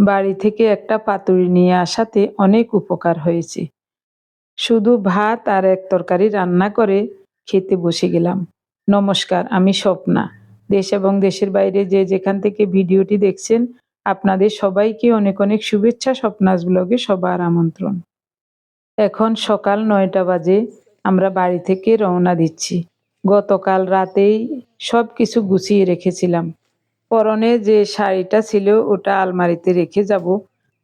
বাড়ি থেকে একটা পাতুরি নিয়ে আসাতে অনেক উপকার হয়েছে। শুধু ভাত আর এক তরকারি রান্না করে খেতে বসে গেলাম। নমস্কার, আমি স্বপ্না। দেশ এবং দেশের বাইরে যে যেখান থেকে ভিডিওটি দেখছেন, আপনাদের সবাইকে অনেক অনেক শুভেচ্ছা। স্বপ্নাস ব্লগে সবার আমন্ত্রণ। এখন সকাল ৯টা বাজে। আমরা বাড়ি থেকে রওনা দিচ্ছি। গতকাল রাতেই সব কিছু গুছিয়ে রেখেছিলাম। পরনে যে শাড়িটা ছিল ওটা আলমারিতে রেখে যাব,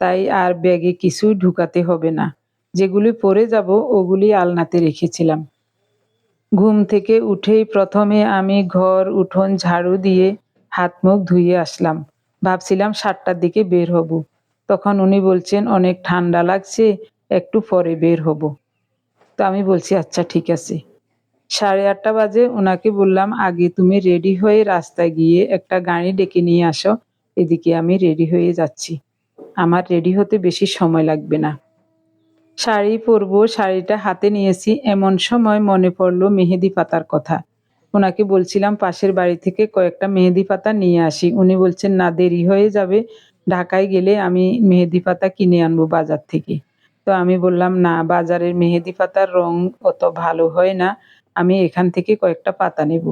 তাই আর ব্যাগে কিছুই ঢুকাতে হবে না। যেগুলি পরে যাব ওগুলি আলনাতে রেখেছিলাম। ঘুম থেকে উঠেই প্রথমে আমি ঘর উঠোন ঝাড়ু দিয়ে হাত মুখ ধুয়ে আসলাম। ভাবছিলাম 7টার দিকে বের হব। তখন উনি বলছেন অনেক ঠান্ডা লাগছে, একটু পরে বের হব। তো আমি বলছি আচ্ছা ঠিক আছে। 8:30 বাজে ওনাকে বললাম, আগে তুমি রেডি হয়ে রাস্তায় গিয়ে একটা গাড়ি ডেকে নিয়ে আসো, এদিকে আমি রেডি হয়ে যাচ্ছি। আমার রেডি হতে বেশি সময় লাগবে না। শাড়ি পরবো, শাড়িটা হাতে নিয়েছি, এমন সময় মনে পড়লো মেহেদি পাতার কথা। ওনাকে বলছিলাম পাশের বাড়ি থেকে কয়েকটা মেহেদি পাতা নিয়ে আসি। উনি বলছেন না, দেরি হয়ে যাবে, ঢাকায় গেলে আমি মেহেদি পাতা কিনে আনবো বাজার থেকে। তো আমি বললাম না, বাজারের মেহেদি পাতার রং অত ভালো হয় না, আমি এখান থেকে কয়েকটা পাতা নেব।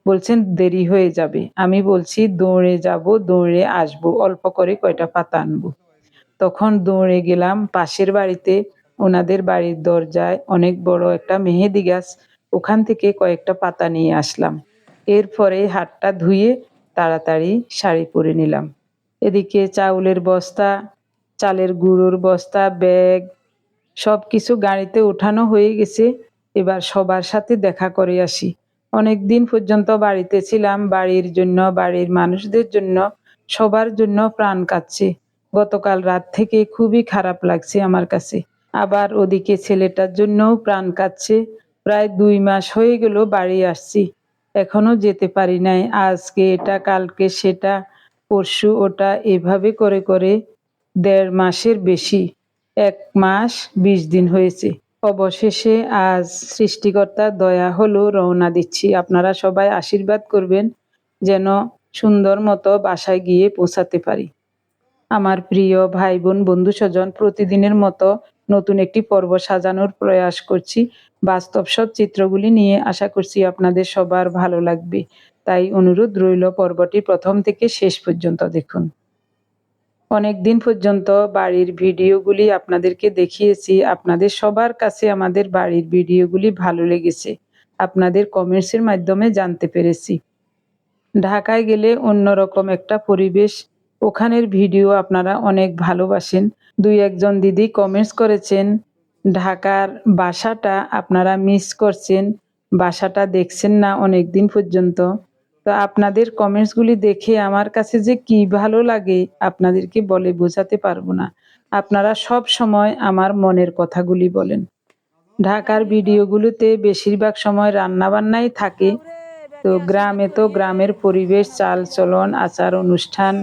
বলছেন দেরি হয়ে যাবে। আমি বলছি দৌড়ে যাব, দৌড়ে আসবো, অল্প করে কয়টা পাতা আনবো। তখন দৌড়ে গেলাম পাশের বাড়িতে। ওনাদের বাড়ির দরজায় অনেক বড় একটা মেহেদি গাছ, ওখান থেকে কয়েকটা পাতা নিয়ে আসলাম। এরপরে হাতটা ধুয়ে তাড়াতাড়ি শাড়ি পরে নিলাম। এদিকে চাউলের বস্তা, চালের গুঁড়োর বস্তা, ব্যাগ সব কিছু গাড়িতে ওঠানো হয়ে গেছে। এবার সবার সাথে দেখা করে আসি। অনেক দিন পর্যন্ত বাড়িতে ছিলাম, বাড়ির জন্য, বাড়ির মানুষদের জন্য, সবার জন্য প্রাণ কাঁদছে। গতকাল রাত থেকে খুবই খারাপ লাগছে আমার কাছে। আবার ওদিকে ছেলেটার জন্যও প্রাণ কাঁদছে। প্রায় 2 মাস হয়ে গেল বাড়ি আসছি, এখনো যেতে পারি নাই। আজকে এটা, কালকে সেটা, পরশু ওটা, এভাবে করে করে 1.5 মাসের বেশি, 1 মাস 20 দিন হয়েছে। অবশেষে আজ সৃষ্টিকর্তার দয়া হলো, রওনা দিচ্ছি। আপনারা সবাই আশীর্বাদ করবেন যেন সুন্দর মতো বাসায় গিয়ে পৌঁছাতে পারি। আমার প্রিয় ভাই বোন বন্ধু স্বজন, প্রতিদিনের মতো নতুন একটি পর্ব সাজানোর প্রয়াস করছি। বাস্তব সব চিত্রগুলি নিয়ে আশা করছি আপনাদের সবার ভালো লাগবে। তাই অনুরোধ রইল, পর্বটি প্রথম থেকে শেষ পর্যন্ত দেখুন। অনেক দিন পর্যন্ত বাড়ির ভিডিওগুলি আপনাদেরকে দেখিয়েছি। আপনাদের সবার কাছে আমাদের বাড়ির ভিডিওগুলি ভালো লেগেছে, আপনাদের কমেন্টসের মাধ্যমে জানতে পেরেছি। ঢাকায় গেলে অন্যরকম একটা পরিবেশ, ওখানের ভিডিও আপনারা অনেক ভালোবাসেন। 2-1 জন দিদি কমেন্টস করেছেন ঢাকার বাসাটা আপনারা মিস করছেন, বাসাটা দেখছেন না অনেক দিন পর্যন্ত। তো আপনাদের কমেন্টসগুলি দেখে আমার কাছে যে কি ভালো লাগে আপনাদেরকে বলে বোঝাতে পারবো না। আপনারা সব সময় আমার মনের কথাগুলি বলেন। ঢাকার ভিডিওগুলোতে বেশিরভাগ সময় রান্নাবান্নাই থাকে। তো গ্রামে তো গ্রামের পরিবেশ, চালচলন, আচার অনুষ্ঠান,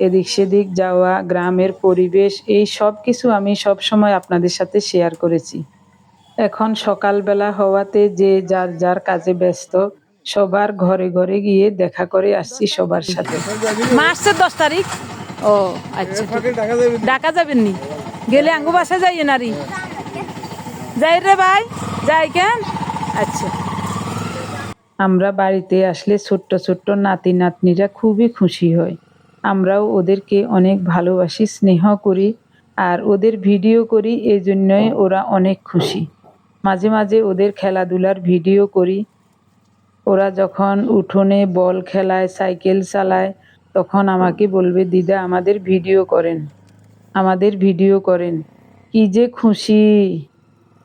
এদিক সেদিক যাওয়া, গ্রামের পরিবেশ, এই সব কিছু আমি সব সময় আপনাদের সাথে শেয়ার করেছি। এখন সকালবেলা হওয়াতে যে যার যার কাজে ব্যস্ত, সবার ঘরে ঘরে গিয়ে দেখা করে আসছি সবার সাথে। মার্চের 10 তারিখ। ও আচ্ছা, ঢাকা যাবেন নি? গেলে আঙ্গু বাসা যাইয়ে নারী যাই রে ভাই, যাই কেন? আচ্ছা। আমরা বাড়িতে আসলে ছোট্ট ছোট্ট নাতি নাতনিরা খুবই খুশি হয়। আমরাও ওদেরকে অনেক ভালোবাসি, স্নেহ করি আর ওদের ভিডিও করি, এই জন্যই ওরা অনেক খুশি। মাঝে মাঝে ওদের খেলাধুলার ভিডিও করি। ওরা যখন উঠোনে বল খেলায়, সাইকেল চালায়, তখন আমাকে বলবে দিদা আমাদের ভিডিও করেন, আমাদের ভিডিও করেন। কি যে খুশি!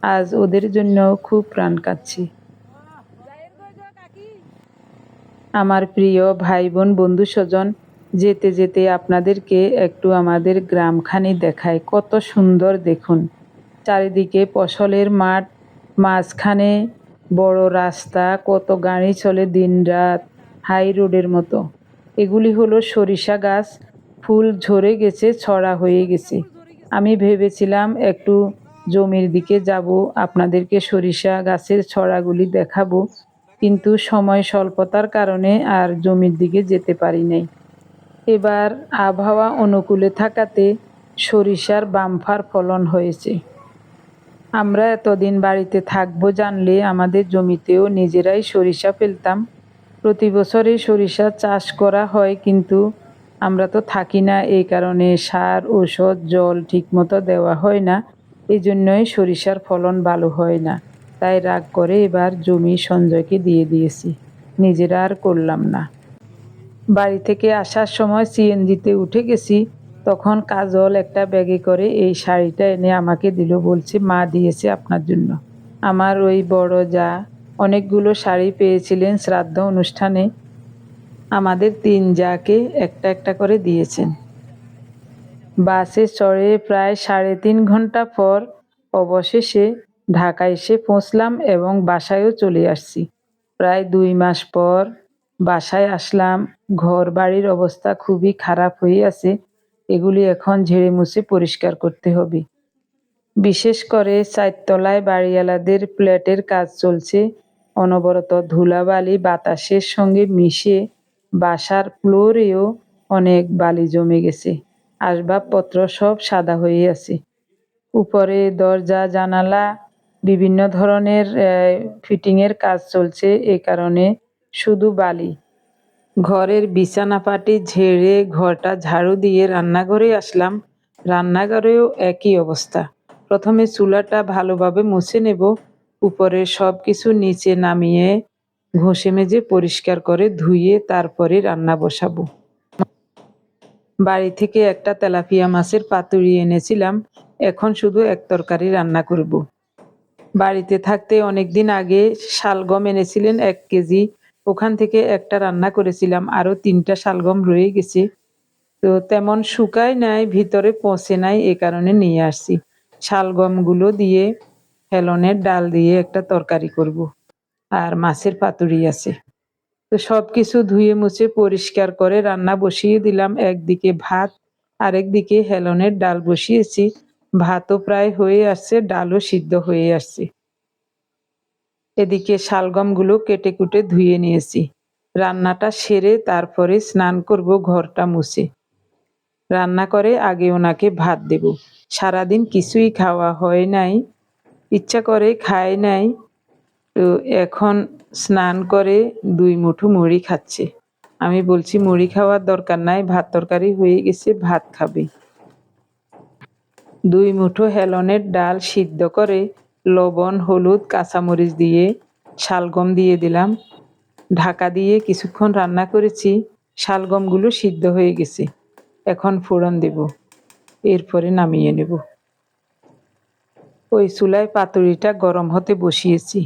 আজ ওদের জন্য খুব প্রাণ কাঁদছি। আমার প্রিয় ভাই বোন বন্ধু স্বজন, যেতে যেতে আপনাদেরকে একটু আমাদের গ্রামখানি দেখায়। কত সুন্দর দেখুন, চারিদিকে ফসলের মাঠ, মাঝখানে বড় রাস্তা, কত গাড়ি চলে দিনরাত, হাই রোডের মতো। এগুলি হলো সরিষা গাছ, ফুল ঝরে গেছে, ছড়া হয়ে গেছে। আমি ভেবেছিলাম একটু জমির দিকে যাব, আপনাদেরকে সরিষা গাছের ছড়াগুলি দেখাবো, কিন্তু সময় স্বল্পতার কারণে আর জমির দিকে যেতে পারি নাই। এবার আবহাওয়া অনুকূলে থাকাতে সরিষার বাম্পার ফলন হয়েছে। আমরা এতদিন বাড়িতে থাকবো জানলে আমাদের জমিতেও নিজেরাই সরিষা ফেলতাম। প্রতি বছরই সরিষা চাষ করা হয়, কিন্তু আমরা তো থাকি না, এই কারণে সার, ঔষধ, জল ঠিকমতো দেওয়া হয় না। এই জন্যই সরিষার ফলন ভালো হয় না। তাই রাগ করে এবার জমি সঞ্জয়কে দিয়ে দিয়েছি, নিজেরা আর করলাম না। বাড়ি থেকে আসার সময় সিএনজিতে উঠে গেছি, তখন কাজল একটা ব্যাগে করে এই শাড়িটা এনে আমাকে দিল, বলছে মা দিয়েছে আপনার জন্য। আমার ওই বড় যা অনেকগুলো শাড়ি পেয়েছিলেন শ্রাদ্ধ অনুষ্ঠানে, আমাদের ৩ জাকে একটা একটা করে দিয়েছেন। বাসে চড়ে প্রায় ৩.৫ ঘন্টা পর অবশেষে ঢাকা এসে পৌঁছলাম এবং বাসায়ও চলে আসছি। প্রায় ২ মাস পর বাসায় আসলাম। ঘর বাড়ির অবস্থা খুবই খারাপ হয়ে আছে, এগুলি এখন ঝেড়ে মুছে পরিষ্কার করতে হবে। বিশেষ করে ৪ তলায় বাড়িওয়ালাদের ফ্ল্যাটের কাজ চলছে। অনবরত ধুলাবালি বাতাসের সঙ্গে মিশে বাসার ফ্লোরেও অনেক বালি জমে গেছে। আসবাবপত্র সব সাদা হয়ে আছে। উপরে দরজা জানালা বিভিন্ন ধরনের ফিটিংয়ের কাজ চলছে, এ কারণে শুধু বালি। ঘরের বিছানাপাটি ঝেড়ে ঘরটা ঝাড়ু দিয়ে রান্নাঘরে আসলাম। রান্নাঘরেও একই অবস্থা। প্রথমে চুলাটা ভালোভাবে মুছে নেব, উপরের সব কিছু নিচে নামিয়ে ঘষে মেজে পরিষ্কার করে ধুয়ে তারপরে রান্না বসাবো। বাড়ি থেকে একটা তেলাপিয়া মাছের পাতুরি এনেছিলাম, এখন শুধু এক তরকারি রান্না করব। বাড়িতে থাকতে অনেকদিন আগে শালগম এনেছিলেন ১ কেজি, ওখান থেকে একটা রান্না করেছিলাম, আরও ৩টা শালগম রয়ে গেছে। তো তেমন শুকায় নাই, ভিতরে পচে নাই, এ কারণে নিয়ে আসছি। শালগমগুলো দিয়ে হেলনের ডাল দিয়ে একটা তরকারি করব, আর মাছের পাতুরি আছে। তো সব কিছু ধুয়ে মুছে পরিষ্কার করে রান্না বসিয়ে দিলাম। একদিকে ভাত, আরেকদিকে হেলনের ডাল বসিয়েছি। ভাতও প্রায় হয়ে আসছে, ডালও সিদ্ধ হয়ে আসছে। এদিকে শালগমগুলো কেটে কুটে ধুয়ে নিয়েছি। রান্নাটা সেরে তারপরে স্নান করব ঘরটা মুছে। রান্না করে আগে ওনাকে ভাত দেব। সারাদিন কিছুই খাওয়া হয় নাই, ইচ্ছা করে খায় নাই। তো এখন স্নান করে ২ মুঠো মুড়ি খাচ্ছে। আমি বলছি মুড়ি খাওয়ার দরকার নাই, ভাত তরকারি হয়ে গেছে, ভাত খাবে। ২ মুঠো হেলনের ডাল সিদ্ধ করে লবণ, হলুদ, কাঁচামরিচ দিয়ে শালগম দিয়ে দিলাম। ঢাকা দিয়ে কিছুক্ষণ রান্না করেছি। শালগমগুলো সিদ্ধ হয়ে গেছে। এখন ফোড়ন দেব, এরপরে নামিয়ে নেব। ওই চুলায় পাতুরিটা গরম হতে বসিয়েছি।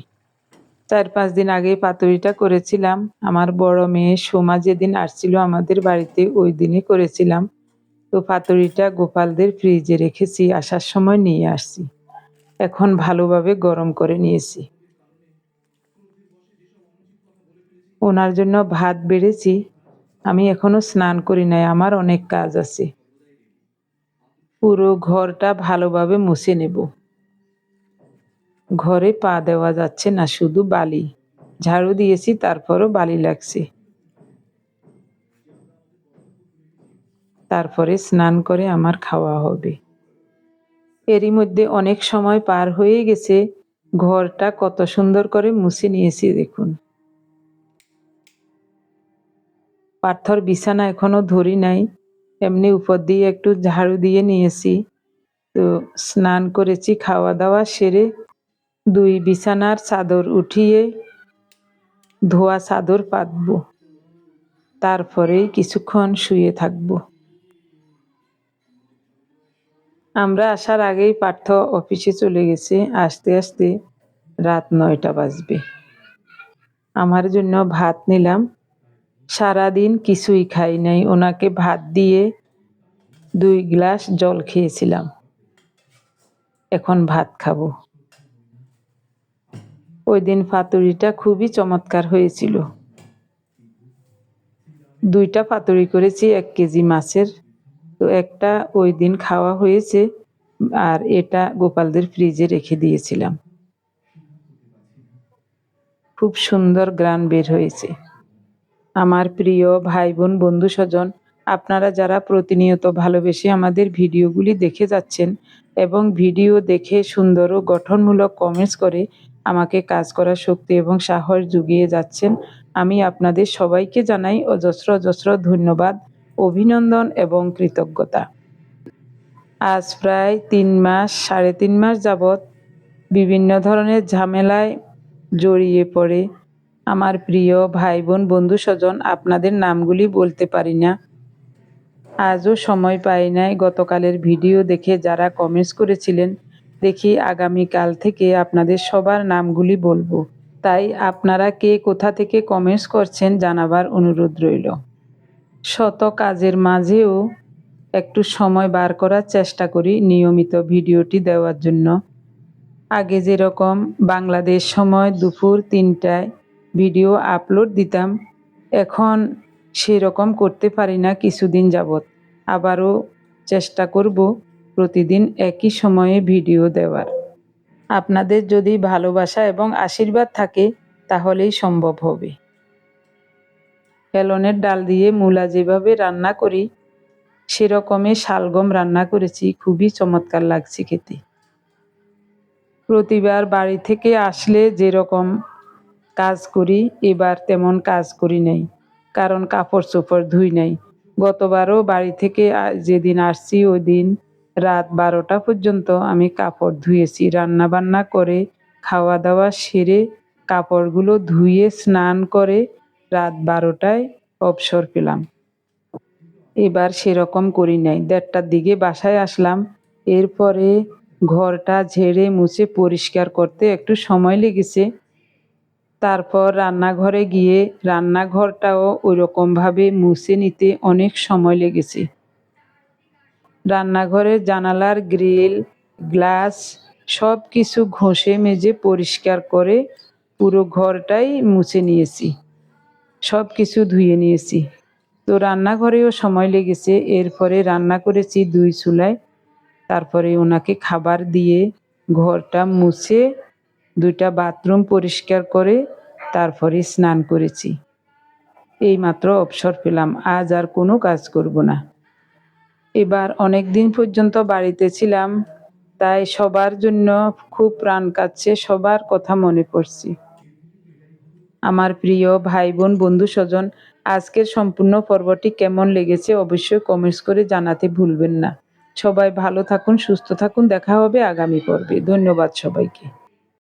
৪-৫ দিন আগে পাতুরিটা করেছিলাম। আমার বড় মেয়ে সোমা যেদিন আসছিল আমাদের বাড়িতে, ওই দিনই করেছিলাম। তো পাতুরিটা গোপালদের ফ্রিজে রেখেছি, আসার সময় নিয়ে আসছি। এখন ভালোভাবে গরম করে নিয়েছি। ওনার জন্য ভাত বেড়েছি। আমি এখনো স্নান করি নাই, আমার অনেক কাজ আছে। পুরো ঘরটা ভালোভাবে মুছে নেব। ঘরে পা দেওয়া যাচ্ছে না, শুধু বালি। ঝাড়ু দিয়েছি, তারপরও বালি লাগছে। তারপরে স্নান করে আমার খাওয়া হবে। এরই মধ্যে অনেক সময় পার হয়ে গেছে। ঘরটা কত সুন্দর করে মুছে নিয়েছি দেখুন। পাথর বিছানা এখনো ধরি নাই, এমনি উপর দিয়ে একটু ঝাড়ু দিয়ে নিয়েছি। তো স্নান করেছি, খাওয়া দাওয়া সেরে ২ বিছানার চাদর উঠিয়ে ধোয়া চাদর পাতবো, তারপরেই কিছুক্ষণ শুয়ে থাকবো। আমরা আসার আগেই পার্থ অফিসে চলে গেছে, আসতে আসতে রাত ৯টা বাজবে। আমার জন্য ভাত নিলাম। সারাদিন কিছুই খাই নাই, ওনাকে ভাত দিয়ে ২ গ্লাস জল খেয়েছিলাম। এখন ভাত খাবো। ওই দিন পাতুরিটা খুবই চমৎকার হয়েছিল। ২টা পাতুরি করেছি ১ কেজি মাছের। তো একটা ওই দিন খাওয়া হয়েছে, আর এটা গোপালদের ফ্রিজে রেখে দিয়েছিলাম। খুব সুন্দর ঘ্রাণ বের হয়েছে। আমার প্রিয় ভাই বোন, বন্ধু স্বজন, আপনারা যারা প্রতিনিয়ত ভালোবেসে আমাদের ভিডিওগুলি দেখে যাচ্ছেন এবং ভিডিও দেখে সুন্দর ও গঠনমূলক কমেন্টস করে আমাকে কাজ করার শক্তি এবং সাহস জুগিয়ে যাচ্ছেন, আমি আপনাদের সবাইকে জানাই অজস্র অজস্র ধন্যবাদ, অভিনন্দন এবং কৃতজ্ঞতা। আজ প্রায় 3 মাস, 3.5 মাস যাবৎ বিভিন্ন ধরনের ঝামেলায় জড়িয়ে পড়ে আমার প্রিয় ভাই বোন বন্ধু স্বজন, আপনাদের নামগুলি বলতে পারি না, আজও সময় পাই নাই। গতকালের ভিডিও দেখে যারা কমেন্টস করেছিলেন, দেখি আগামীকাল থেকে আপনাদের সবার নামগুলি বলবো। তাই আপনারা কে কোথা থেকে কমেন্টস করছেন জানাবার অনুরোধ রইল। শত কাজের মাঝেও একটু সময় বার করার চেষ্টা করি নিয়মিত ভিডিওটি দেওয়ার জন্য। আগে যেরকম বাংলাদেশ সময় দুপুর 3টায় ভিডিও আপলোড দিতাম, এখন সেরকম করতে পারি না কিছুদিন যাবৎ। আবারও চেষ্টা করব প্রতিদিন একই সময়ে ভিডিও দেওয়ার। আপনাদের যদি ভালোবাসা এবং আশীর্বাদ থাকে তাহলেই সম্ভব হবে। হেলনের ডাল দিয়ে মূলা যেভাবে রান্না করি সেরকমই শালগম রান্না করেছি, খুবই চমৎকার লাগছে খেতে। প্রতিবার বাড়ি থেকে আসলে যেরকম কাজ করি এবার তেমন কাজ করি নাই, কারণ কাপড় চোপড় ধুই নাই। গতবারও বাড়ি থেকে যেদিন আসছি ওই দিন রাত 12টা পর্যন্ত আমি কাপড় ধুয়েছি। রান্না বান্না করে খাওয়া দাওয়া সেরে কাপড়গুলো ধুয়ে স্নান করে রাত 12টায় অবসর পেলাম। এবার সেরকম করি নাই। 1:30টার দিকে বাসায় আসলাম। এরপরে ঘরটা ঝেড়ে মুছে পরিষ্কার করতে একটু সময় লেগেছে। তারপর রান্নাঘরে গিয়ে রান্নাঘরটাও ওইরকমভাবে মুছে নিতে অনেক সময় লেগেছে। রান্নাঘরের জানালার গ্রিল, গ্লাস সব কিছু ঘষে মেজে পরিষ্কার করে পুরো ঘরটাই মুছে নিয়েছি, সব কিছু ধুয়ে নিয়েছি। তো রান্নাঘরেও সময় লেগেছে। এরপরে রান্না করেছি 2 চুলায়। তারপরে ওনাকে খাবার দিয়ে ঘরটা মুছে 2টা বাথরুম পরিষ্কার করে তারপরে স্নান করেছি। এইমাত্র অবসর পেলাম, আজ আর কোনো কাজ করব না। এবার অনেক দিন পর্যন্ত বাড়িতে ছিলাম, তাই সবার জন্য খুব প্রাণ কাঁদছে, সবার কথা মনে পড়ছে। আমার প্রিয় ভাই বোন বন্ধু স্বজন, আজকের সম্পূর্ণ পর্বটি কেমন লেগেছে অবশ্যই কমেন্টস করে জানাতে ভুলবেন না। সবাই ভালো থাকুন, সুস্থ থাকুন, দেখা হবে আগামী পর্বে। ধন্যবাদ সবাইকে।